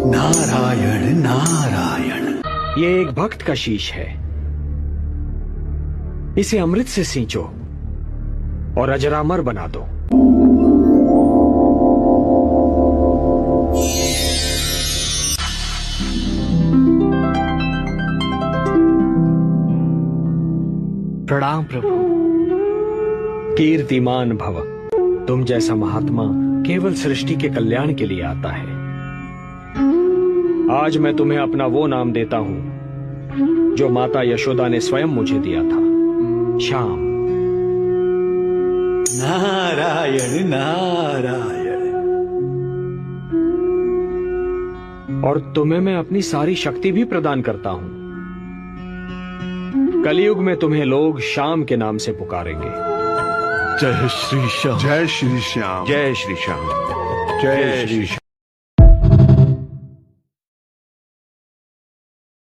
नारायण नारायण। ये एक भक्त का शीश है, इसे अमृत से सींचो और अजरामर बना दो। प्रणाम प्रभु। कीर्तिमान भव। तुम जैसा महात्मा केवल सृष्टि के कल्याण के लिए आता है। आज मैं तुम्हें अपना वो नाम देता हूं जो माता यशोदा ने स्वयं मुझे दिया था, श्याम। नारायण नारायण। और तुम्हें मैं अपनी सारी शक्ति भी प्रदान करता हूं। कलयुग में तुम्हें लोग श्याम के नाम से पुकारेंगे। जय श्री श्याम। जय श्री श्याम। जय श्री श्याम। जय श्री श्याम।